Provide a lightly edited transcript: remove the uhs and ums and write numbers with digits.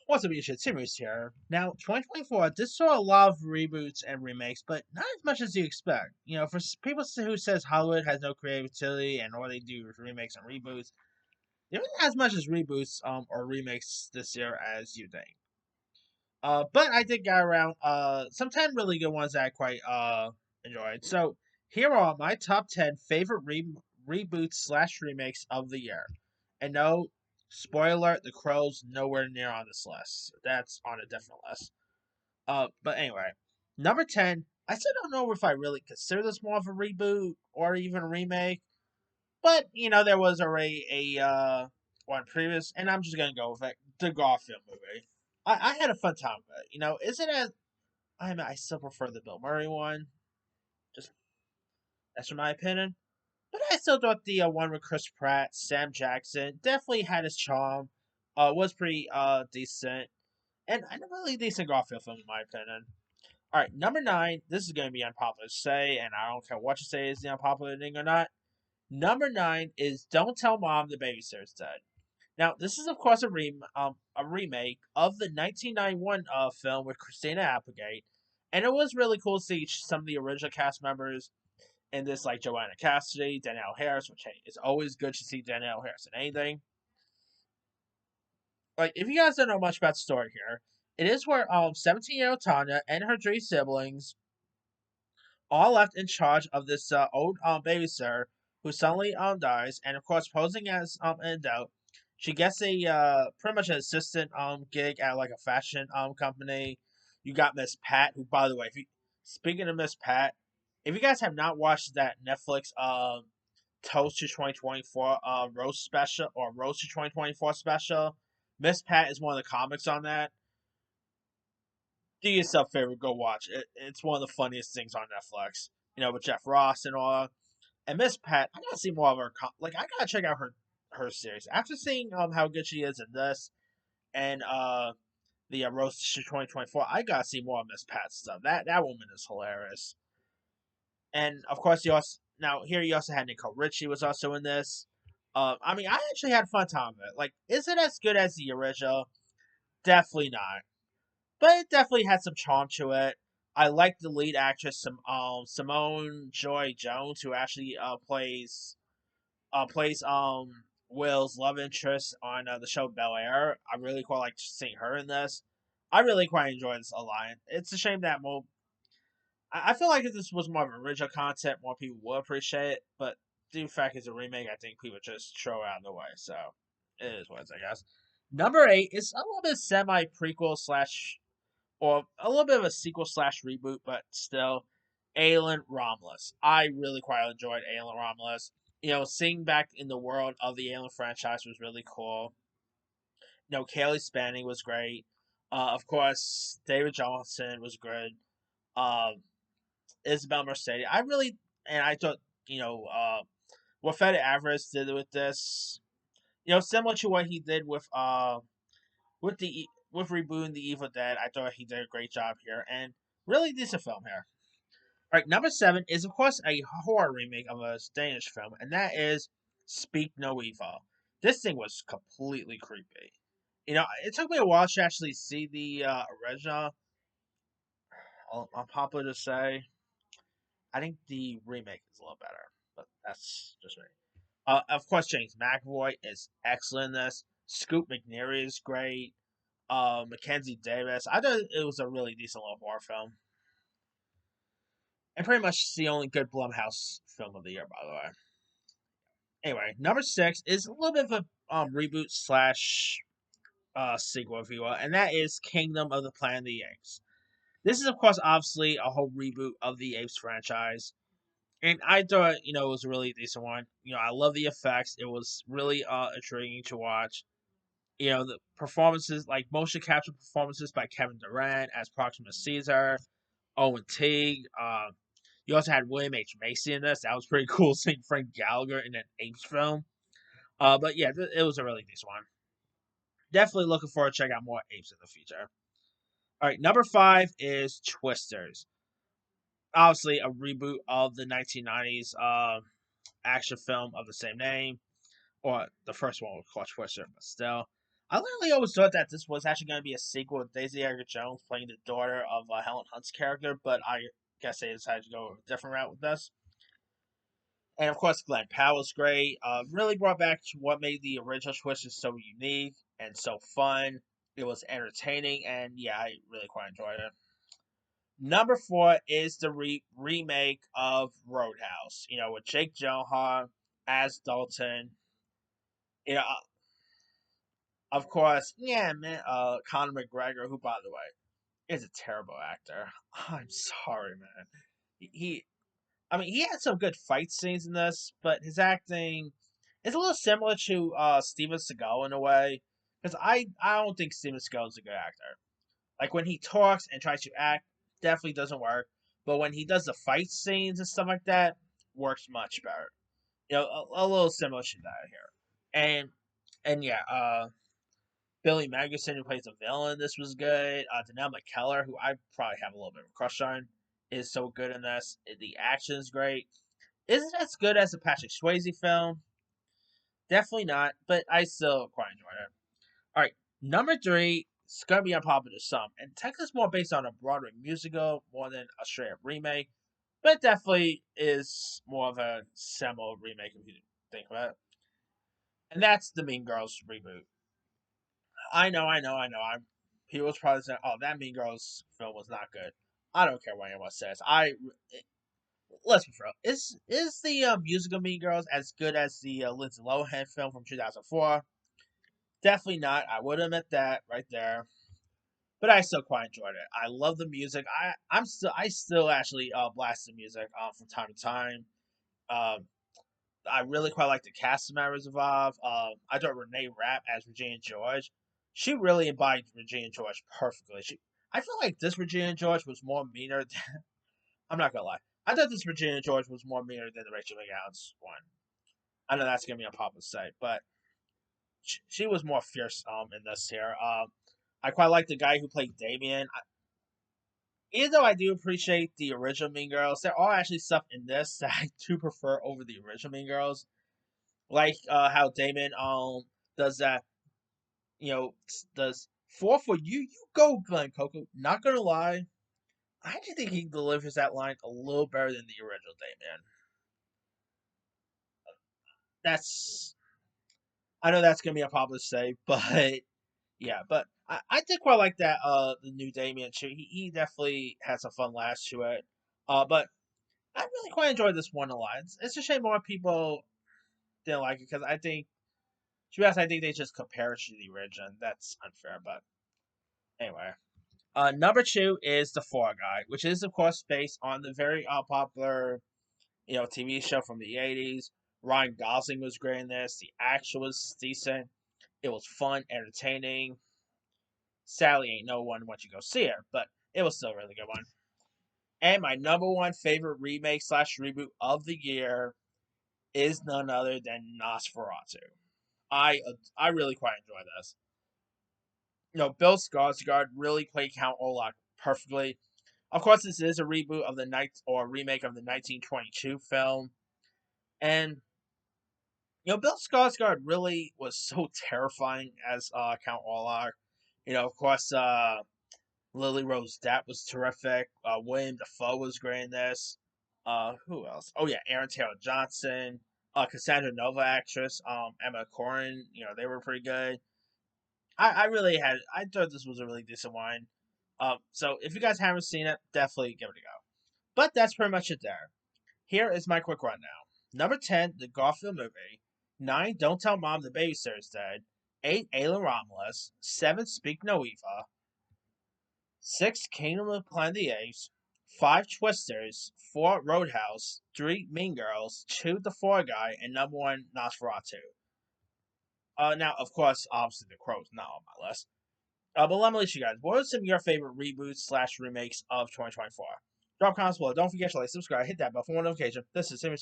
What's up, YouTube? Timmy's here. Now, 2024, this saw a lot of reboots and remakes, but not as much as you expect. For people who says Hollywood has no creativity and all they do is remakes and reboots, there isn't as much as reboots or remakes this year as you think. But I did get around some 10 really good ones that I quite enjoyed. So here are my top 10 favorite reboots slash remakes of the year. And no, spoiler alert, The Crow's nowhere near on this list. That's on a different list. But anyway, number 10, I still don't know if I really consider this more of a reboot or even a remake. But, there was already a one previous, and I'm just going to go with it, the Garfield movie. I had a fun time with it. Is it as I still prefer the Bill Murray one. Just that's my opinion. But I still thought the one with Chris Pratt, Sam Jackson definitely had its charm. Was pretty decent, and a really decent Garfield film in my opinion. All right, number 9. This is going to be unpopular to say, and I don't care what you say is the unpopular thing or not. Number 9 is Don't Tell Mom the Babysitter's Dead. Now, this is of course a remake of the 1991 film with Christina Applegate, and it was really cool to see some of the original cast members in this, like Joanna Cassidy, Danielle Harris, which hey, it's always good to see Danielle Harris in anything. Like, if you guys don't know much about the story here, it is where 17-year-old Tanya and her three siblings all left in charge of this old babysitter who suddenly dies, and of course, posing as an adult, she gets a pretty much an assistant gig at like a fashion company. You got Miss Pat, who, by the way, if you speaking of Miss Pat, if you guys have not watched that Netflix Toast to 2024 roast special or roast to 2024 special, Miss Pat is one of the comics on that. Do yourself a favor, go watch it. It's one of the funniest things on Netflix. With Jeff Ross and all. And Miss Pat, I gotta see more of her. I gotta check out her series after seeing how good she is in this and the Roast to 2024. I gotta see more of Miss Pat's stuff. That woman is hilarious. And of course, you also had Nicole Richie was also in this. I mean, I actually had a fun time with it. Like, is it as good as the original? Definitely not, but it definitely had some charm to it. I like the lead actress, Simone Joy Jones, who actually plays Will's love interest on the show Bel Air. I really quite like seeing her in this. I really quite enjoy this alliance. It's a shame that I feel like if this was more of original content, more people would appreciate it. But the fact is a remake, I think people just throw out of the way. So it is what it is, I guess. Number 8 is a little bit semi prequel slash or a little bit of a sequel slash reboot, but still, Alien Romulus. I really quite enjoyed Alien Romulus. Seeing back in the world of the Alien franchise was really cool. Kaylee Spanning was great. Of course, David Johnson was good. Um, Isabel Mercedes. I thought, what Fede Alvarez did with this, similar to what he did with rebooting the Evil Dead. I thought he did a great job here, and really decent film here. All right, number 7 is of course a horror remake of a Danish film, and that is Speak No Evil. This thing was completely creepy. It took me a while to actually see the original. I'm popular to say, I think the remake is a little better, but that's just me. Of course, James McAvoy is excellent in this. Scoop McNairy is great. Mackenzie Davis. I thought it was a really decent little horror film. And pretty much the only good Blumhouse film of the year, by the way. Anyway, number 6 is a little bit of a reboot slash sequel, if you will, and that is Kingdom of the Planet of the Apes. This is, of course, obviously a whole reboot of the Apes franchise. And I thought, it was a really decent one. I love the effects. It was really intriguing to watch. The performances, like motion capture performances by Kevin Durant as Proximus Caesar, Owen Teague. You also had William H. Macy in this. That was pretty cool seeing Frank Gallagher in an Apes film. But yeah, it was a really decent one. Definitely looking forward to check out more Apes in the future. All right, number 5 is Twisters. Obviously, a reboot of the 1990s action film of the same name, or the first one was called Twister, but still. I literally always thought that this was actually going to be a sequel with Daisy Edgar Jones playing the daughter of Helen Hunt's character, but I guess they decided to go a different route with this. And of course, Glenn Powell's great. Really brought back what made the original Twisters so unique and so fun. It was entertaining, and yeah, I really quite enjoyed it. Number four is the remake of Roadhouse. You know, with Jake Gyllenhaal as Dalton. You know, of course, yeah, man. Conor McGregor, who by the way is a terrible actor. I'm sorry, man. He I mean, he had some good fight scenes in this, but his acting is a little similar to Steven Seagal in a way. Because I don't think Steven Seagal is a good actor. Like when he talks and tries to act, definitely doesn't work. But when he does the fight scenes and stuff like that, works much better. You know, a little similar to that here. And yeah, Billy Magnuson, who plays the villain, this was good. Danelle McKellar, who I probably have a little bit of a crush on, is so good in this. The action is great. Isn't as good as the Patrick Swayze film? Definitely not, but I still quite enjoyed it. All right, number three, it's gonna be unpopular to some, and technically it's more based on a Broadway musical more than a straight up remake, but definitely is more of a semi remake if you think about it. And that's the Mean Girls reboot. I know. People's probably saying, "Oh, that Mean Girls film was not good." I don't care what anyone says. Let's be real. Is the musical Mean Girls as good as the Lindsay Lohan film from 2004? Definitely not. I would admit that right there. But I still quite enjoyed it. I love the music. I still actually blast the music from time to time. Um, I really quite like the cast members involved. I thought Renee Rapp as Regina George. She really embodied Regina George perfectly. I feel like this Regina George was more meaner. I'm not gonna lie. I thought this Regina George was more meaner than the Rachel McAdams one. I know that's gonna be unpopular to say, but she was more fierce in this here. I quite like the guy who played Damien. Even though I do appreciate the original Mean Girls, there are actually stuff in this that I do prefer over the original Mean Girls, like how Damien does that. You know, does four for you. You go, Glenn Coco. Not gonna lie, I actually think he delivers that line a little better than the original Damien. That's I know that's gonna be a popular say, but yeah, but I did quite like that. The new Damien too. He definitely has a fun lash to it. But I really quite enjoyed this one a lot. It's a shame more people didn't like it because to be honest, I think they just compare it to the original. That's unfair, but anyway. Number two is The Fall Guy, which is of course based on the very popular, TV show from the '80s. Ryan Gosling was great in this. The action was decent. It was fun, entertaining. Sadly, ain't no one wants you to go see it, but it was still a really good one. And my number one favorite remake slash reboot of the year is none other than Nosferatu. I really quite enjoy this. Bill Skarsgård really played Count Olaf perfectly. Of course, this is a reboot of the night or remake of the 1922 film, and Bill Skarsgård really was so terrifying as Count Olaf. Of course, Lily Rose Depp was terrific. William Dafoe was great in this. Who else? Oh yeah, Aaron Taylor Johnson. Cassandra Nova actress. Emma Corrin. They were pretty good. I thought this was a really decent one. So if you guys haven't seen it, definitely give it a go. But that's pretty much it there. Here is my quick rundown. Number 10, the Garfield movie. 9, Don't Tell Mom the Babysitter's Dead. 8, Alien Romulus. 7, Speak No Evil. 6, Kingdom of the Planet of the Apes. 5, Twisters. 4, Roadhouse. 3, Mean Girls. 2, The Fall Guy. And number 1, Nosferatu. Now, of course, obviously The Crow's not on my list. But let me let you guys. What are some of your favorite reboots slash remakes of 2024? Drop comments below. Don't forget to like, subscribe, hit that bell for more notification. This is Simon.